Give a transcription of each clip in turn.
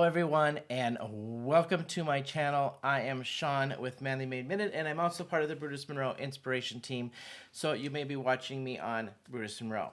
everyone, and welcome to my channel. I am Shawn with Manly Made Minute, and I'm also part of the Brutus Monroe Inspiration Team, so you may be watching me on Brutus Monroe.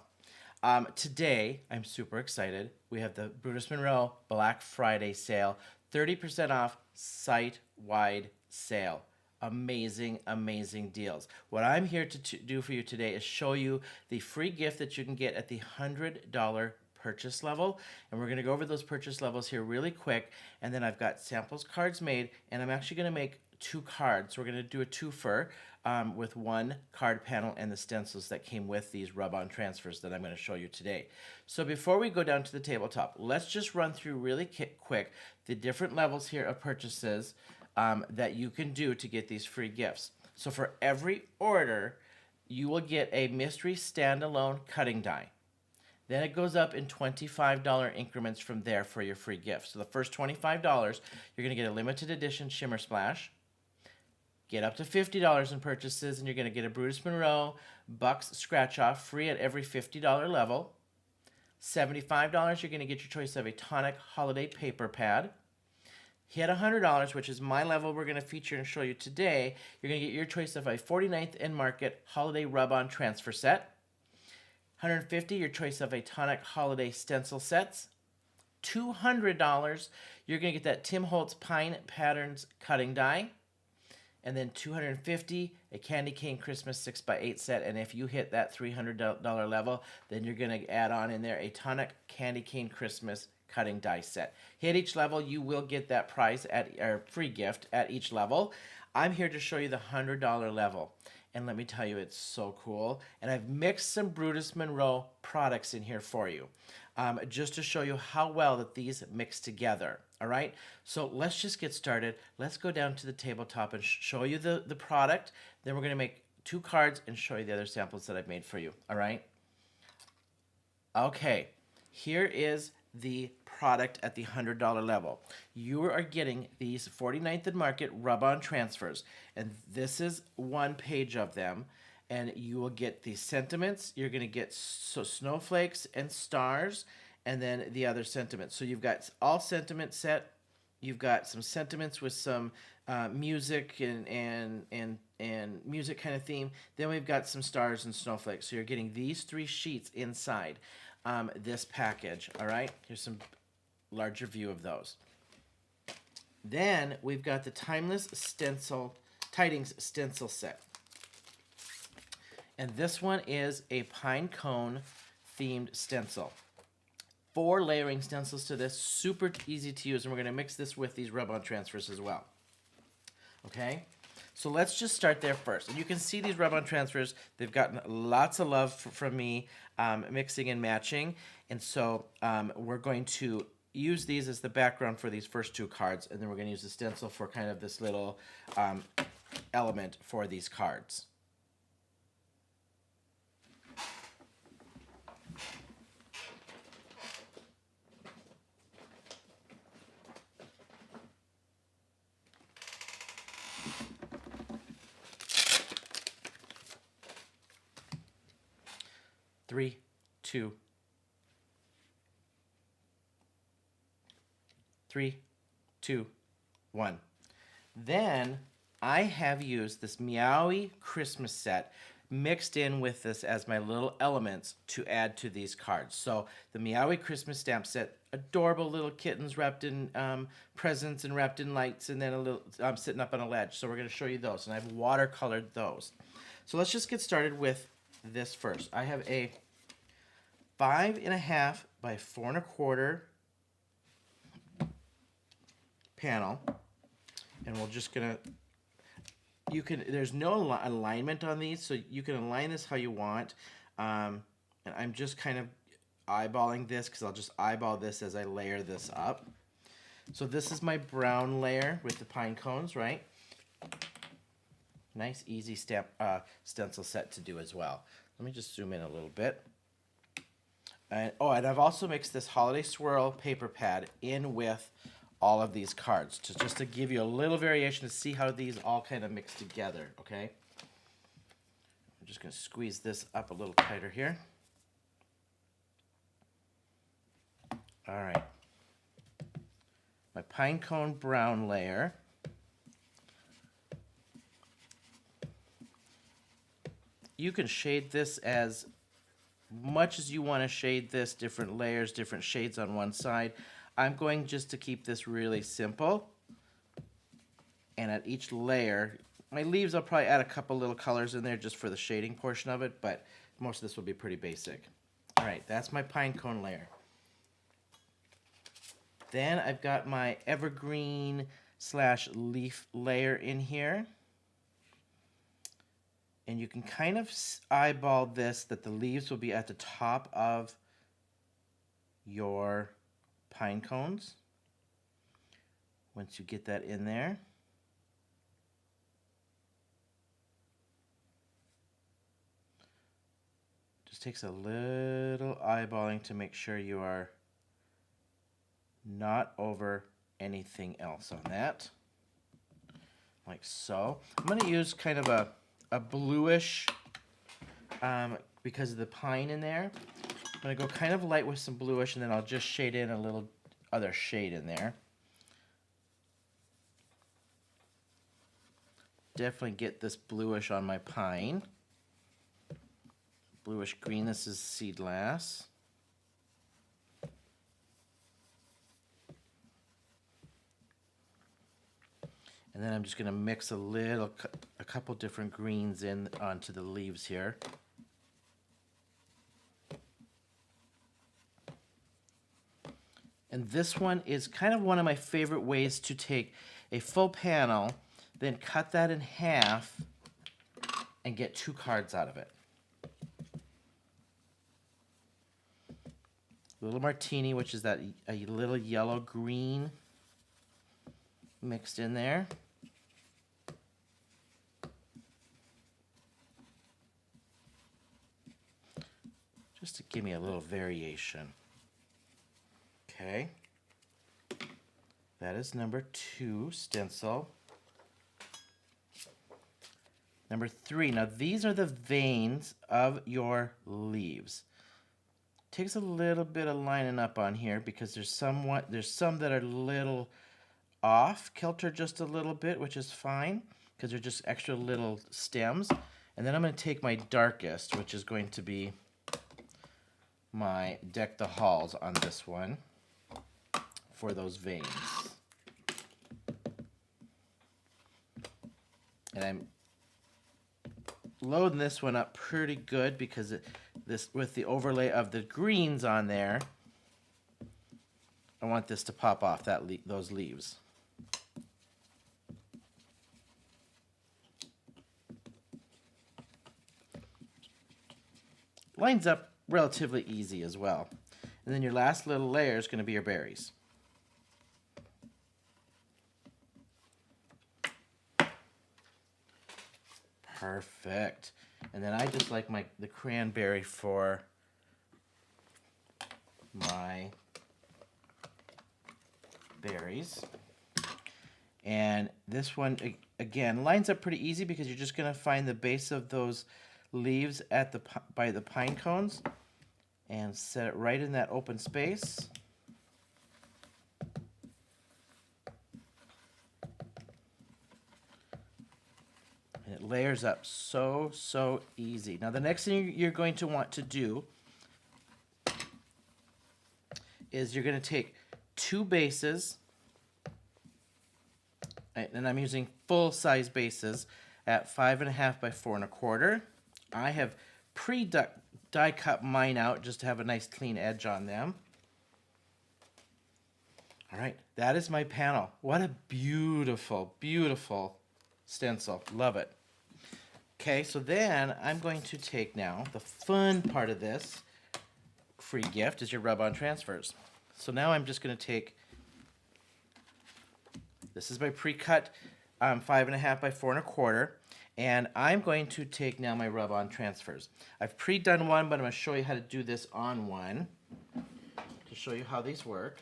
Today, I'm super excited. We have the Brutus Monroe Black Friday sale, 30% off site-wide sale. Amazing, amazing deals. What I'm here to do for you today is show you the free gift that you can get at the $100 purchase level, and we're going to go over those purchase levels here really quick, and then I've got samples cards made, and I'm actually going to make 2 cards. We're going to do a twofer with 1 card panel and the stencils that came with these rub-on transfers that I'm going to show you today. So before we go down to the tabletop, let's just run through really quick the different levels here of purchases that you can do to get these free gifts. So for every order, you will get a mystery standalone cutting die. Then it goes up in $25 increments from there for your free gift. So the first $25, you're going to get a limited edition Shimmer Splash. Get up to $50 in purchases, and you're going to get a Brutus Monroe Bucks Scratch Off free at every $50 level. $75, you're going to get your choice of a Tonic Holiday Paper Pad. Hit $100, which is my level we're going to feature and show you today. You're going to get your choice of a 49th and Market Holiday Rub-On Transfer Set. $150, your choice of a Tonic Holiday Stencil Sets. $200, you're going to get that Tim Holtz Pine Patterns Cutting Die. And then $250, a Candy Cane Christmas 6x8 set. And if you hit that $300 level, then you're going to add on in there a Tonic Candy Cane Christmas Cutting Die set. Hit each level, you will get that prize or free gift at each level. I'm here to show you the $100 level. And let me tell you, it's so cool. And I've mixed some Brutus Monroe products in here for you, just to show you how well that these mix together. All right, so let's just get started. Let's go down to the tabletop and show you the product. Then we're going to make 2 cards and show you the other samples that I've made for you. All right. Okay, here is the product at the $100 level. You are getting these 49th and Market rub-on transfers, and this is 1 page of them, and you will get the sentiments. You're going to get snowflakes and stars, and then the other sentiments. So you've got all sentiment set. You've got some sentiments with some music and music kind of theme. Then we've got some stars and snowflakes. So you're getting these 3 sheets inside this package. All right, here's some larger view of those. Then we've got the Timeless Tidings Stencil Set. And this one is a pine cone themed stencil. 4 layering stencils to this, super easy to use, and we're going to mix this with these rub-on transfers as well. Okay, so let's just start there first. And you can see these rub-on transfers, they've gotten lots of love from me, mixing and matching. And so we're going to use these as the background for these first 2 cards, and then we're going to use the stencil for kind of this little element for these cards. Three, 2, 3, 2, 1. Then I have used this Meowie Christmas set mixed in with this as my little elements to add to these cards. So the Meowie Christmas stamp set, adorable little kittens wrapped in presents and wrapped in lights, and then a little sitting up on a ledge. So we're going to show you those, and I've watercolored those. So let's just get started with this first. I have a 5.5 by 4 1/4 panel, and we're just gonna, there's no alignment on these, so you can align this how you want, and I'm just kind of eyeballing this because I'll just eyeball this as I layer this up. So this is my brown layer with the pine cones, right? Nice easy stencil set to do as well. Let me just zoom in a little bit. And I've also mixed this Holiday Swirl paper pad in with all of these cards just to give you a little variation to see how these all kind of mix together. Okay, I'm just going to squeeze this up a little tighter here. All right. my pine cone brown layer. You can shade this as much as you want to shade this, different layers, different shades on one side. I'm going just to keep this really simple. And at each layer, my leaves, I'll probably add a couple little colors in there just for the shading portion of it, but most of this will be pretty basic. All right, that's my pine cone layer. Then I've got my evergreen / leaf layer in here. And you can kind of eyeball this, that the leaves will be at the top of your pine cones. Once you get that in there. Just takes a little eyeballing to make sure you are not over anything else on that. Like so. I'm going to use kind of a bluish, because of the pine in there. I'm going to go kind of light with some bluish, and then I'll just shade in a little other shade in there. Definitely get this bluish on my pine. Bluish green, this is sea glass. And then I'm just going to mix a couple different greens in onto the leaves here. And this one is kind of one of my favorite ways to take a full panel, then cut that in half and get 2 cards out of it. Little martini, which is that a little yellow green mixed in there. Just to give me a little variation. Okay. That is number 2 stencil. Number 3. Now these are the veins of your leaves. Takes a little bit of lining up on here because there's some that are a little off kilter just a little bit, which is fine because they're just extra little stems. And then I'm going to take my darkest, which is going to be my Deck the Halls on this one for those veins. And I'm loading this one up pretty good because this, with the overlay of the greens on there, I want this to pop off those leaves. Lines up relatively easy as well. And then your last little layer is going to be your berries. Perfect. And then I just like the cranberry for my berries. And this one, again, lines up pretty easy because you're just going to find the base of those leaves at by the pine cones and set it right in that open space. And it layers up so easy. Now the next thing you're going to want to do is you're going to take 2 bases, and I'm using full-size bases at 5.5 by 4.25. I have die cut mine out just to have a nice clean edge on them. All right, that is my panel. What a beautiful, beautiful stencil. Love it. Okay, so then I'm going to take now the fun part of this free gift is your rub-on transfers. So now I'm just going to take, this is my pre-cut 5.5 by 4.25, and I'm going to take now my rub-on transfers. I've pre-done one, but I'm going to show you how to do this on one to show you how these work.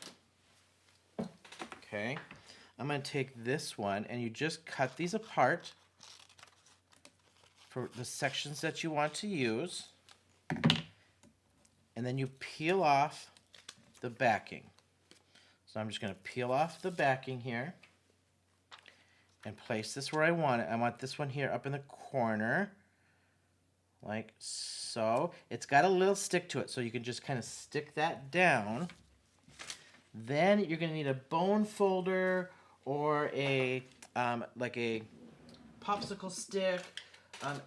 Okay, I'm going to take this one, and you just cut these apart for the sections that you want to use, and then you peel off the backing. So I'm just going to peel off the backing here and place this where I want it. I want this one here up in the corner, like so. It's got a little stick to it, so you can just kind of stick that down. Then you're going to need a bone folder or a like a popsicle stick,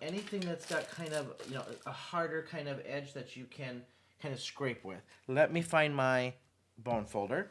anything that's got kind of, you know, a harder kind of edge that you can kind of scrape with. Let me find my bone folder.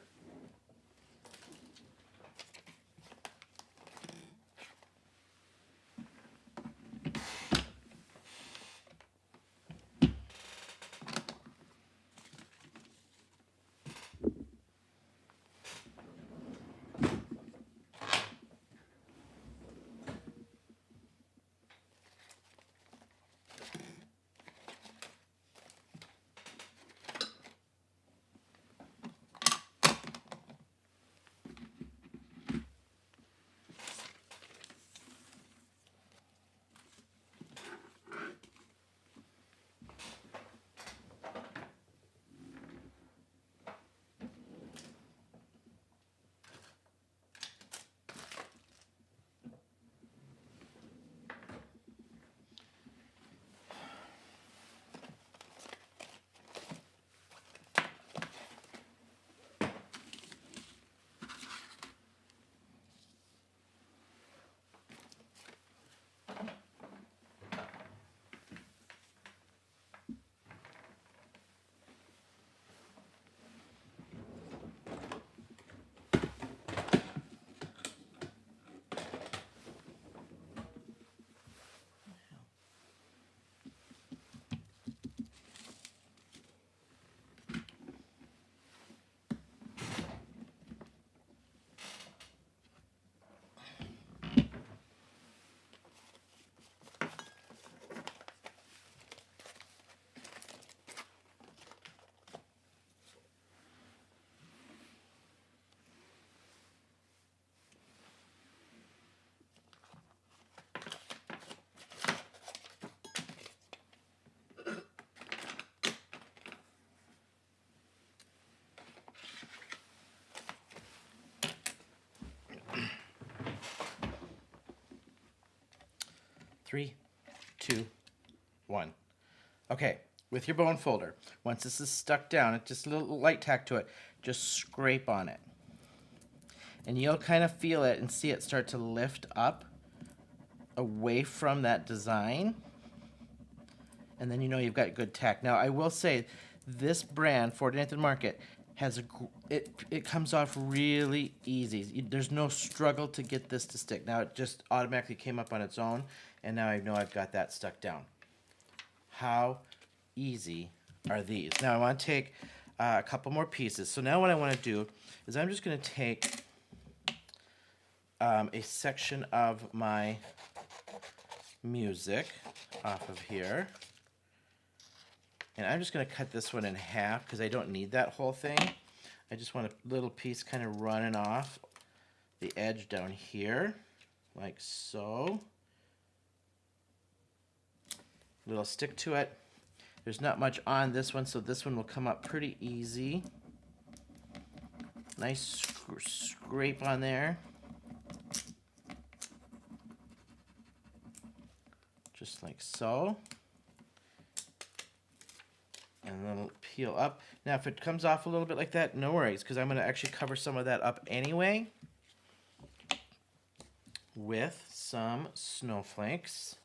Three, two, one. Okay, with your bone folder, once this is stuck down, it's just a little light tack to it, just scrape on it. And you'll kind of feel it and see it start to lift up away from that design. And then you know you've got good tack. Now, I will say, this brand, 49th and Market, has it comes off really easy. There's no struggle to get this to stick. Now, it just automatically came up on its own, and now I know I've got that stuck down. How easy are these? Now, I want to take a couple more pieces. So now what I want to do is I'm just going to take a section of my music off of here. And I'm just going to cut this one in half because I don't need that whole thing. I just want a little piece kind of running off the edge down here, like so. A little stick to it. There's not much on this one, so this one will come up pretty easy. Nice scrape on there. Just like so. And then it'll peel up. Now, if it comes off a little bit like that, no worries, because I'm going to actually cover some of that up anyway with some snowflakes.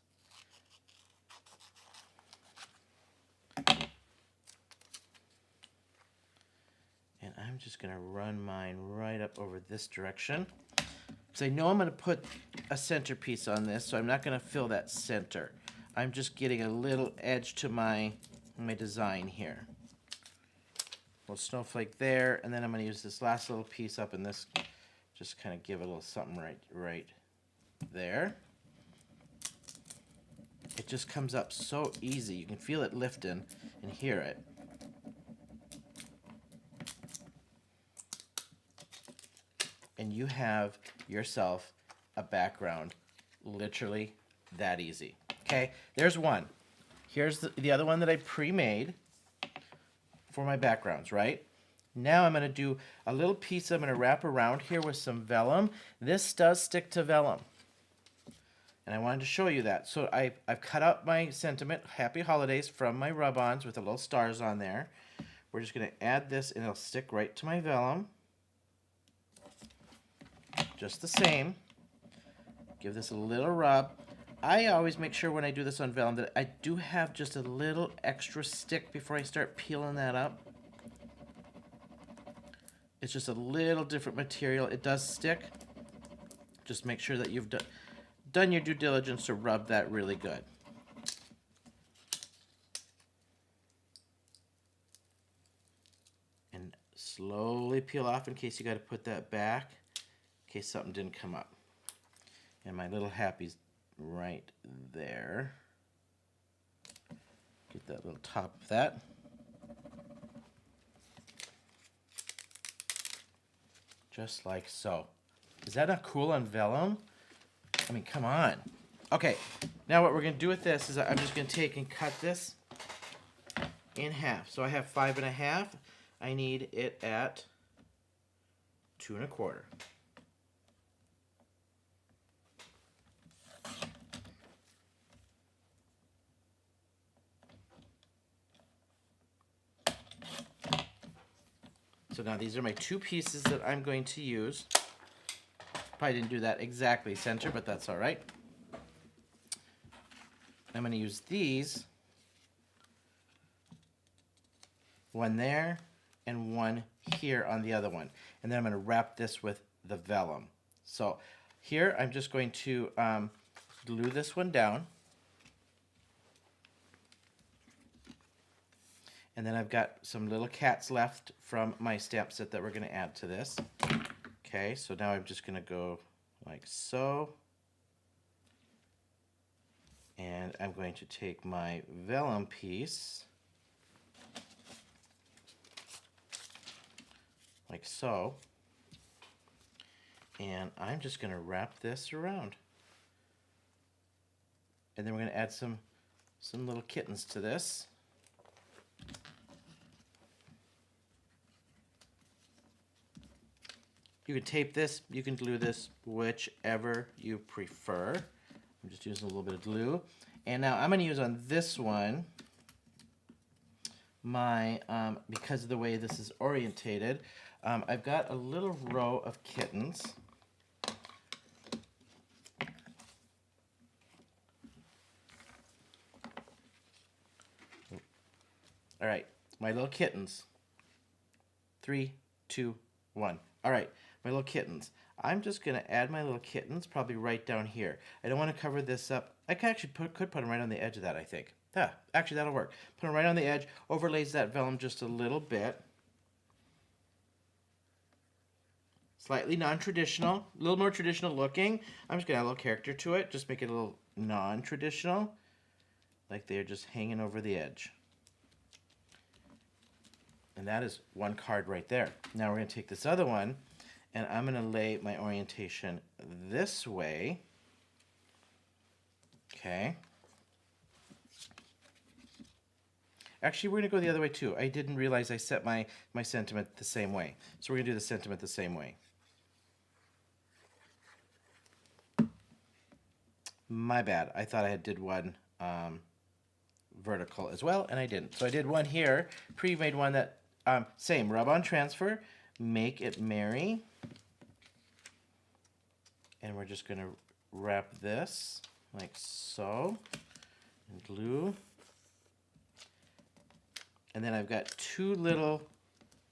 And I'm just going to run mine right up over this direction. Because I know I'm going to put a centerpiece on this, so I'm not going to fill that center. I'm just getting a little edge to my design here. A little snowflake there, and then I'm going to use this last little piece up in this, just kind of give it a little something right there. It just comes up so easy. You can feel it lifting and hear it. And you have yourself a background literally that easy. Okay, there's one. Here's the other one that I pre-made for my backgrounds, right? Now I'm going to do a little piece I'm going to wrap around here with some vellum. This does stick to vellum. And I wanted to show you that. So I've cut out my sentiment, Happy Holidays, from my rub-ons with the little stars on there. We're just going to add this and it'll stick right to my vellum. Just the same. Give this a little rub. I always make sure when I do this on vellum that I do have just a little extra stick before I start peeling that up. It's just a little different material. It does stick. Just make sure that you've done your due diligence to rub that really good. And slowly peel off in case you got to put that back, in case something didn't come up. And my little happy's right there. Get that little top of that. Just like so. Is that not cool on vellum? I mean, come on. Okay, now what we're going to do with this is I'm just going to take and cut this in half. So I have 5 1/2. I need it at 2 1/4. So now these are my 2 pieces that I'm going to use. Probably didn't do that exactly center, but that's all right. I'm going to use these, one there and one here on the other one. And then I'm going to wrap this with the vellum. So here I'm just going to glue this one down. And then I've got some little cats left from my stamp set that we're going to add to this. Okay, so now I'm just going to go like so. And I'm going to take my vellum piece, like so. And I'm just going to wrap this around. And then we're going to add some little kittens to this. You can tape this, you can glue this, whichever you prefer. I'm just using a little bit of glue. And now I'm going to use on this one my, because of the way this is orientated, I've got a little row of kittens. All right, my little kittens. 3, 2, 1. All right, my little kittens. I'm just going to add my little kittens probably right down here. I don't want to cover this up. I could actually put them right on the edge of that, I think. Yeah, actually that'll work. Put them right on the edge, overlays that vellum just a little bit. Slightly non-traditional, a little more traditional looking. I'm just going to add a little character to it, just make it a little non-traditional, like they're just hanging over the edge. And that is one card right there. Now we're going to take this other one, and I'm going to lay my orientation this way. Okay. Actually, we're going to go the other way too. I didn't realize I set my sentiment the same way. So we're going to do the sentiment the same way. My bad. I thought I did one vertical as well, and I didn't. So I did one here, pre-made one that, same, rub on transfer, make it merry. And we're just going to wrap this like so, and glue. And then I've got 2 little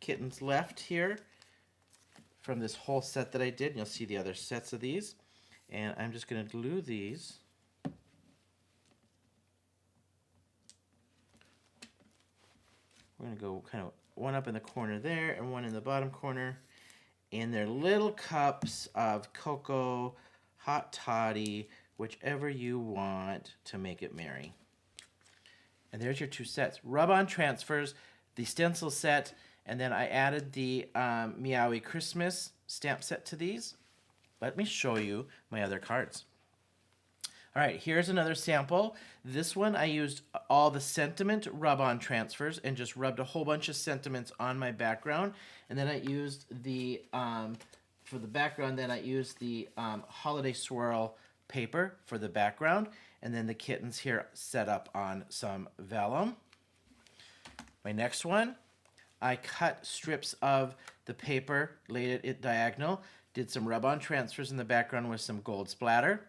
kittens left here from this whole set that I did. And you'll see the other sets of these. And I'm just going to glue these. We're going to go kind of one up in the corner there and one in the bottom corner. And they're little cups of cocoa, hot toddy, whichever you want to make it merry. And there's your 2 sets. Rub-on transfers, the stencil set, and then I added the Meowie Christmas stamp set to these. Let me show you my other cards. All right, here's another sample. This one I used all the sentiment rub-on transfers and just rubbed a whole bunch of sentiments on my background. And then I used the, for the background, then I used the holiday swirl paper for the background. And then the kittens here set up on some vellum. My next one, I cut strips of the paper, laid it diagonal, did some rub-on transfers in the background with some gold splatter.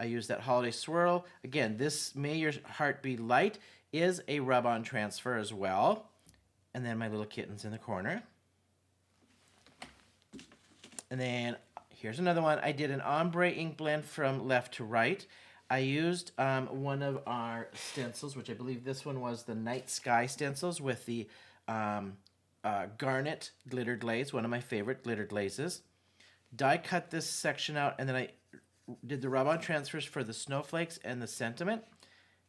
I used that holiday swirl. Again, this May Your Heart Be Light is a rub-on transfer as well. And then my little kittens in the corner. And then here's another one. I did an ombre ink blend from left to right. I used one of our stencils, which I believe this one was the Night Sky stencils with the garnet glitter glaze, one of my favorite glitter glazes. Die cut this section out, and then I did the rub-on transfers for the snowflakes and the sentiment,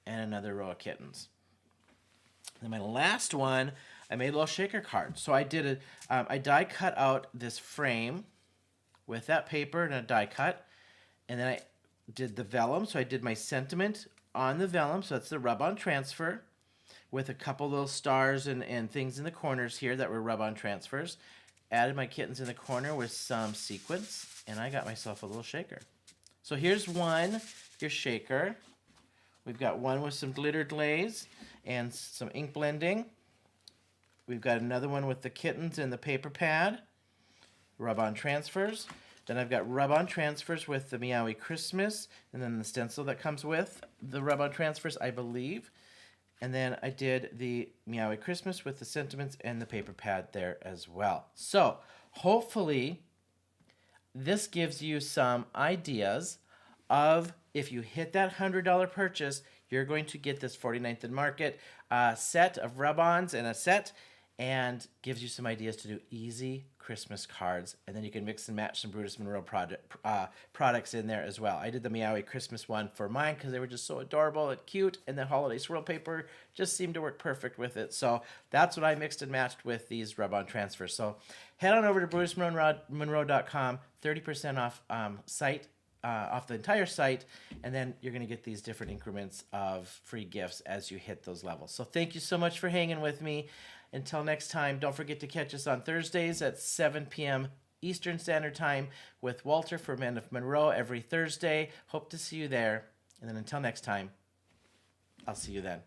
and another row of kittens. Then my last one, I made a little shaker card. So I did I die cut out this frame with that paper and a die cut, and then I did the vellum. So I did my sentiment on the vellum, so that's the rub-on transfer, with a couple little stars and things in the corners here that were rub-on transfers. Added my kittens in the corner with some sequins, and I got myself a little shaker. So here's one, your shaker. We've got one with some glitter glaze and some ink blending. We've got another one with the kittens and the paper pad, rub-on transfers. Then I've got rub-on transfers with the Meowie Christmas, and then the stencil that comes with the rub-on transfers, I believe. And then I did the Meowie Christmas with the sentiments and the paper pad there as well. So hopefully this gives you some ideas of, if you hit that $100 purchase, you're going to get this 49th and Market set of rub-ons and a set, and gives you some ideas to do easy Christmas cards. And then you can mix and match some Brutus Monroe products in there as well. I did the Meowie Christmas one for mine because they were just so adorable and cute, and the holiday swirl paper just seemed to work perfect with it. So that's what I mixed and matched with these rub-on transfers. So head on over to BrutusMonroe.com, 30% off site. Off the entire site, and then you're going to get these different increments of free gifts as you hit those levels. So thank you so much for hanging with me. Until next time, don't forget to catch us on Thursdays at 7 p.m. Eastern Standard Time with Walter for Men of Monroe every Thursday. Hope to see you there. And then until next time, I'll see you then.